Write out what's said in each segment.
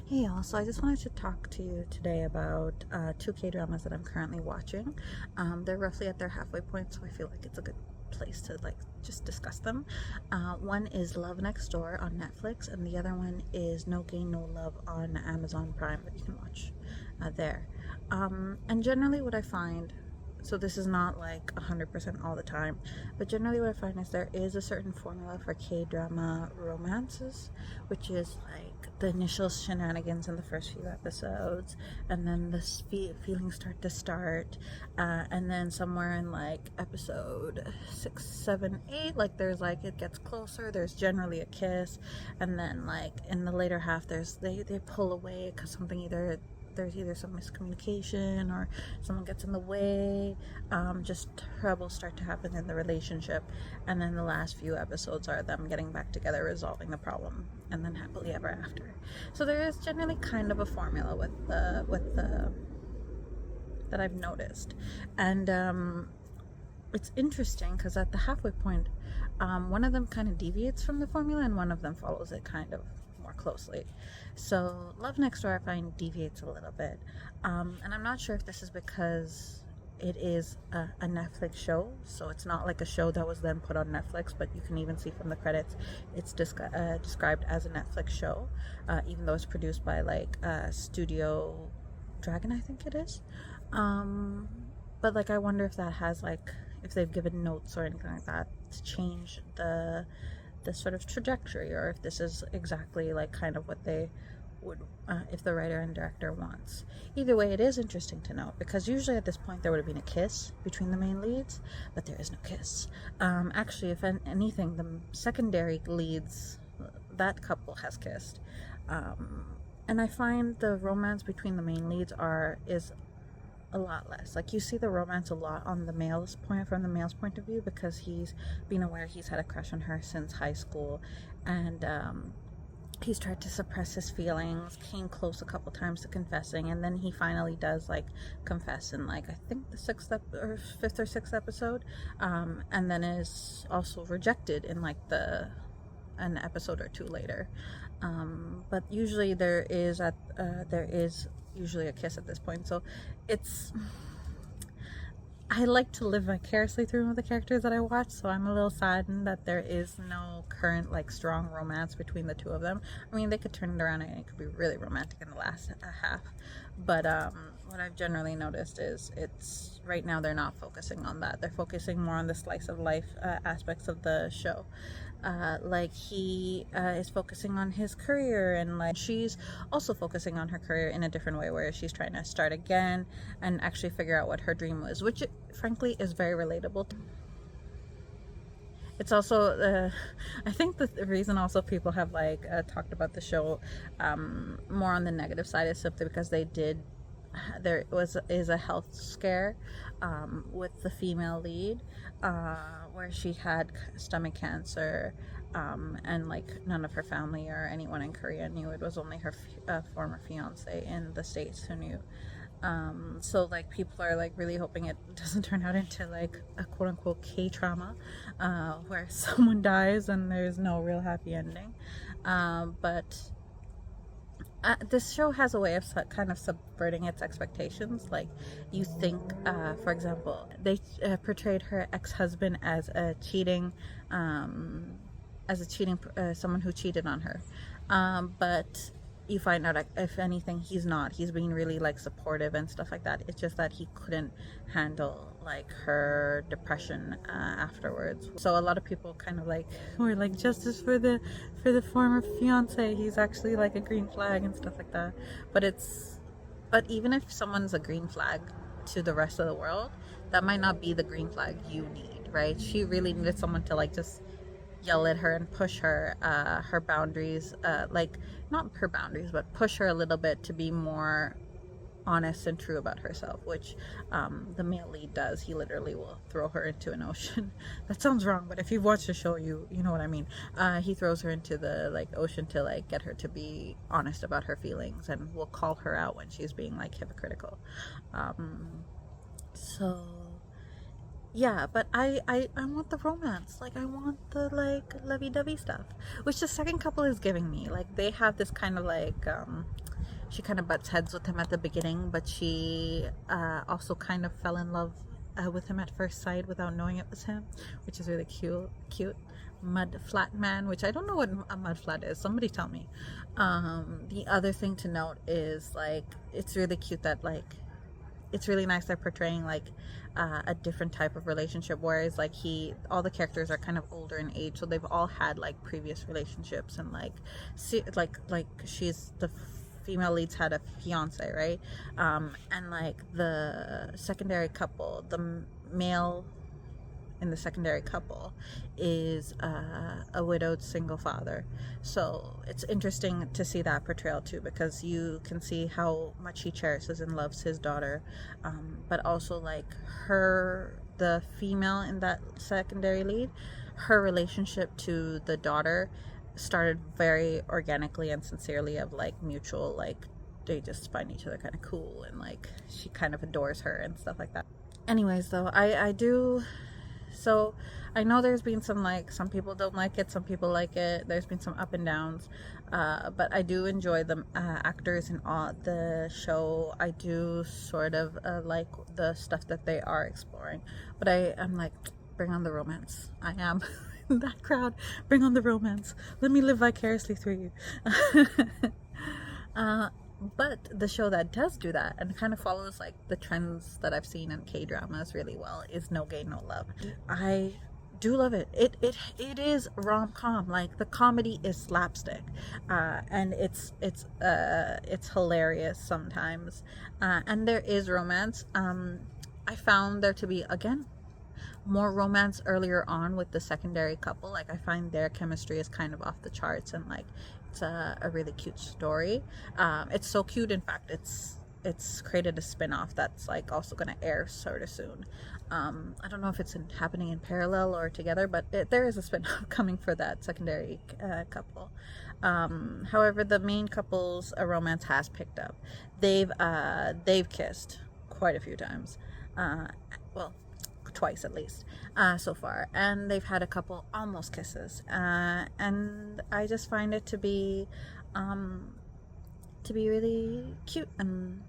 Hey y'all, so I just wanted to talk to you today about two K-dramas that I'm currently watching. They're roughly at their halfway point, so I feel like it's a good place to just discuss them. One is Love Next Door on Netflix, and the other one is No Gain No Love on Amazon Prime that you can watch there. And generally what I find, so this is not like 100% all the time, but generally what I find is there is a certain formula for K-drama romances, which is like the initial shenanigans in the first few episodes, and then the feelings start, and then somewhere in like episode 6, 7, 8, like there's like it gets closer. There's generally a kiss, and then like in the later half, they pull away because there's either some miscommunication or someone gets in the way. Just trouble start to happen in the relationship, and then the last few episodes are them getting back together, resolving the problem, and then happily ever after. So there is generally kind of a formula with the that I've noticed, and it's interesting because at the halfway point, one of them kind of deviates from the formula, and one of them follows it kind of more closely. So Love Next Door I find deviates a little bit, and I'm not sure if this is because it is a Netflix show, so it's not like a show that was then put on Netflix, but you can even see from the credits it's described as a Netflix show, even though it's produced by like Studio Dragon, I think it is. But like I wonder if that has like, if they've given notes or anything like that to change the sort of trajectory, or if this is exactly like kind of what they would, if the writer and director wants. Either way, it is interesting to know, because usually at this point there would have been a kiss between the main leads, but there is no kiss. Actually, if anything, the secondary leads, that couple has kissed, and I find the romance between the main leads is a lot less. Like you see the romance a lot on the male's point, from the male's point of view, because he's been aware he's had a crush on her since high school, and he's tried to suppress his feelings, came close a couple times to confessing, and then he finally does like confess in like I think the fifth or sixth episode, and then is also rejected in like an episode or two later. But usually there is usually a kiss at this point, so it's, I like to live vicariously through the characters that I watch, so I'm a little saddened that there is no current like strong romance between the two of them. I mean, they could turn it around and it could be really romantic in the last half, but what I've generally noticed is it's right now they're not focusing on that. They're focusing more on the slice of life aspects of the show. Like he is focusing on his career, and like she's also focusing on her career in a different way, where she's trying to start again and actually figure out what her dream was, which frankly is very relatable. It's also I think the reason also people have like talked about the show more on the negative side is simply because there is a health scare with the female lead, where she had stomach cancer, and like none of her family or anyone in Korea knew. It was only her former fiance in the States who knew. So like people are like really hoping it doesn't turn out into like a quote-unquote K-trauma, where someone dies and there's no real happy ending. But this show has a way of kind of subverting its expectations. Like you think, for example, they portrayed her ex-husband as a cheating someone who cheated on her, but you find out, if anything, he's not. He's being really like supportive and stuff like that. It's just that he couldn't handle like her depression afterwards. So a lot of people kind of like were like, justice for the former fiance. He's actually like a green flag and stuff like that. But even if someone's a green flag to the rest of the world, that might not be the green flag you need, right? She really needed someone to like just yell at her and push her boundaries, like not her boundaries, but push her a little bit to be more honest and true about herself, which the male lead does. He literally will throw her into an ocean. That sounds wrong, but if you've watched the show, you know what I mean. He throws her into the like ocean to like get her to be honest about her feelings, and will call her out when she's being like hypocritical. So yeah, but I want the romance. Like I want the like lovey-dovey stuff, which the second couple is giving me. Like they have this kind of like she kind of butts heads with him at the beginning, but she also kind of fell in love with him at first sight without knowing it was him, which is really cute. Mud flat man, which I don't know what a mud flat is. Somebody tell me. The other thing to note is like it's really cute that like it's really nice they're portraying like a different type of relationship, whereas like all the characters are kind of older in age, so they've all had like previous relationships, and like she's the female leads had a fiance, right? And like the secondary couple, the male in the secondary couple is a widowed single father. So it's interesting to see that portrayal too, because you can see how much he cherishes and loves his daughter, but also like the female in that secondary lead, her relationship to the daughter started very organically and sincerely, of like mutual, like they just find each other kind of cool, and like she kind of adores her and stuff like that. Anyways, though, I do. So I know there's been some people don't like it, some people like it. There's been some up and downs, but I do enjoy the actors in all the show. I do sort of like the stuff that they are exploring, but I'm like, bring on the romance. I am in that crowd. Bring on the romance. Let me live vicariously through you. But the show that does do that and kind of follows like the trends that I've seen in K-dramas really well is No Gay No Love. I do love it. It is rom-com. Like the comedy is slapstick, and it's hilarious sometimes, and there is romance. I found there to be, again, more romance earlier on with the secondary couple. Like I find their chemistry is kind of off the charts, and like it's a really cute story. It's so cute, in fact it's created a spin-off that's like also going to air sort of soon. I don't know if it's happening in parallel or together, but there is a spin-off coming for that secondary couple. However, the main couple's romance has picked up. They've kissed quite a few times, well, twice at least, so far, and they've had a couple almost kisses, and I just find it to be really cute and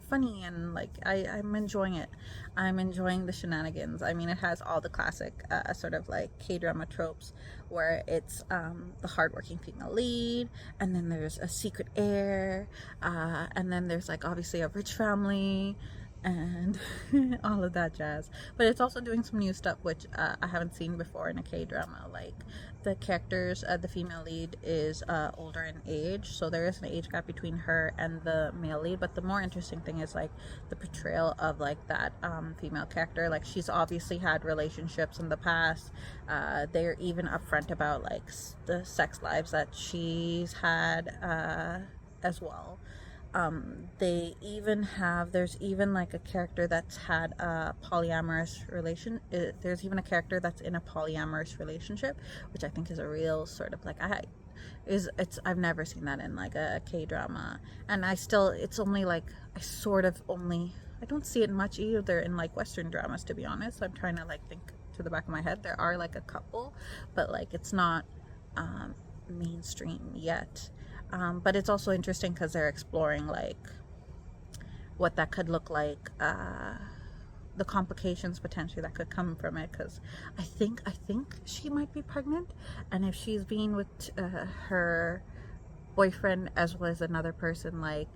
funny, and like I'm enjoying it. I'm enjoying the shenanigans. I mean, it has all the classic sort of like K-drama tropes, where it's the hardworking female lead, and then there's a secret heir, and then there's like obviously a rich family, and all of that jazz. But it's also doing some new stuff which I haven't seen before in a K-drama. Like the characters, the female lead is older in age, so there is an age gap between her and the male lead. But the more interesting thing is like the portrayal of like that female character. Like she's obviously had relationships in the past. They're even upfront about like the sex lives that she's had as well. There's even like a character that's had a polyamorous there's even a character that's in a polyamorous relationship, which I think is a real sort of like I've never seen that in like a K-drama, and I don't see it much either in like Western dramas, to be honest. I'm trying to like think to the back of my head. There are like a couple, but like it's not mainstream yet. But it's also interesting because they're exploring like what that could look like, the complications potentially that could come from it. Because I think she might be pregnant, and if she's being with her boyfriend as well as another person, like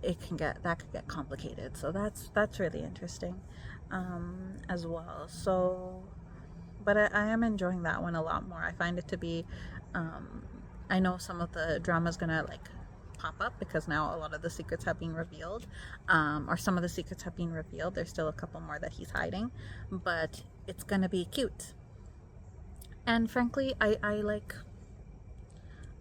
that could get complicated. So that's really interesting as well. So, but I am enjoying that one a lot more. I find it to be. I know some of the drama's gonna like pop up because now a lot of the secrets have been revealed, or some of the secrets have been revealed. There's still a couple more that he's hiding, but it's gonna be cute. And frankly, I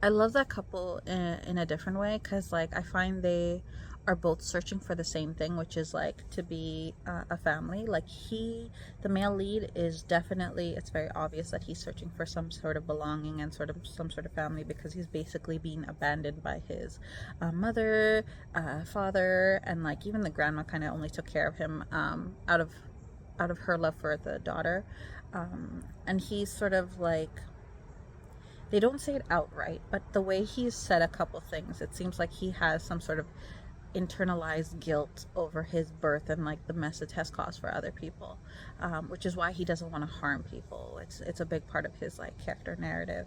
love that couple in a different way, because like I find they are both searching for the same thing, which is like to be a family. Like the male lead is definitely, it's very obvious that he's searching for some sort of belonging and some sort of family, because he's basically being abandoned by his mother, father, and like even the grandma kind of only took care of him out of her love for the daughter, and he's sort of like they don't say it outright, but the way he's said a couple things, it seems like he has some sort of internalized guilt over his birth and like the mess it has caused for other people, which is why he doesn't want to harm people. It's a big part of his like character narrative.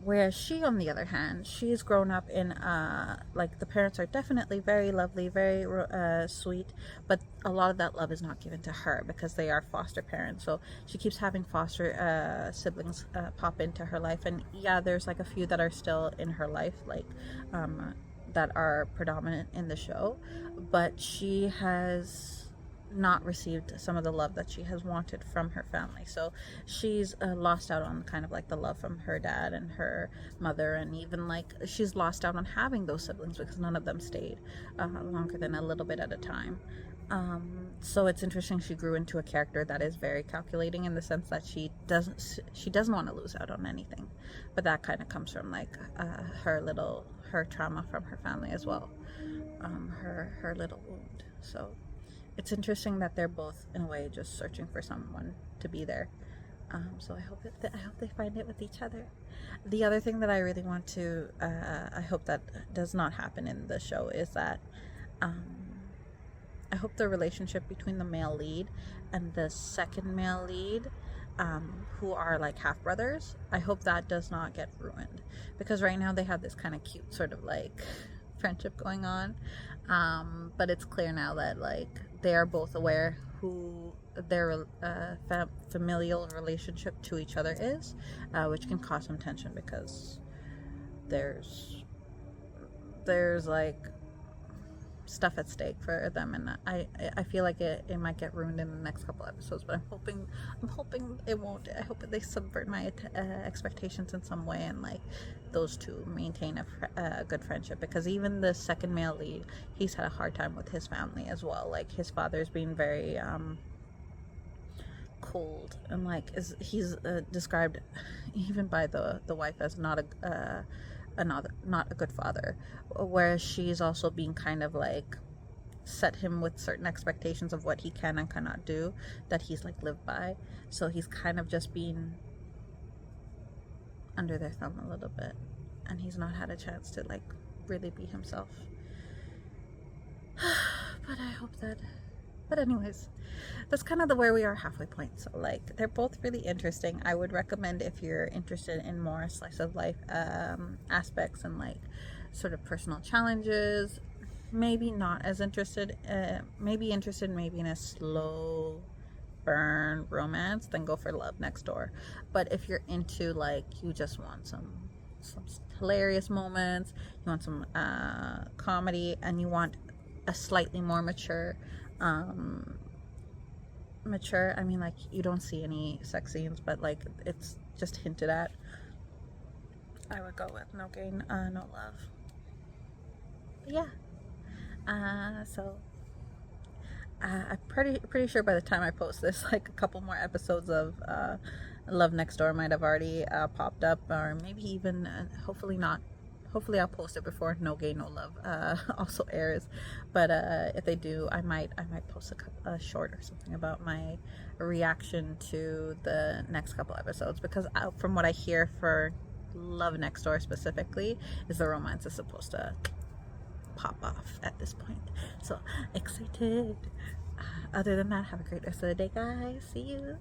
Whereas she, on the other hand, she's grown up in like the parents are definitely very lovely, very sweet, but a lot of that love is not given to her because they are foster parents. So she keeps having foster siblings pop into her life, and yeah, there's like a few that are still in her life, like that are predominant in the show, but she has not received some of the love that she has wanted from her family. So she's lost out on kind of like the love from her dad and her mother, and even like she's lost out on having those siblings because none of them stayed longer than a little bit at a time. So it's interesting, she grew into a character that is very calculating in the sense that she doesn't want to lose out on anything, but that kind of comes from like her trauma from her family as well, her little wound. So it's interesting that they're both in a way just searching for someone to be there. So I hope they find it with each other. The other thing that I really want to I hope that does not happen in the show is that I hope the relationship between the male lead and the second male lead, who are like half brothers, I hope that does not get ruined, because right now they have this kind of cute sort of like friendship going on, but it's clear now that like they are both aware who their familial relationship to each other is, which can cause some tension because there's like stuff at stake for them, and I feel like it might get ruined in the next couple episodes, but I'm hoping it won't. I hope that they subvert my expectations in some way, and like those two maintain a good friendship, because even the second male lead, he's had a hard time with his family as well. Like his father's being very cold, and like he's described even by the wife as not a good father, whereas she's also being kind of like set him with certain expectations of what he can and cannot do that he's like lived by, so he's kind of just been under their thumb a little bit, and he's not had a chance to like really be himself. But I hope that, but anyways, that's kind of where we are halfway point. So like they're both really interesting. I would recommend, if you're interested in more slice of life aspects and like sort of personal challenges, maybe not as interested, maybe interested maybe in a slow burn romance, then go for Love Next Door. But if you're into like, you just want some hilarious moments, you want some comedy, and you want a slightly more mature, I mean, like, you don't see any sex scenes, but like it's just hinted at, I would go with No Gain, No Love. But yeah, so I'm pretty sure by the time I post this, like a couple more episodes of Love Next Door might have already popped up, or maybe even hopefully not. Hopefully I'll post it before No Gain No Love also airs. But if they do, I might post a short or something about my reaction to the next couple episodes, because from what I hear for Love Next Door specifically, is the romance is supposed to pop off at this point. So excited. Other than that, have a great rest of the day, guys. See you.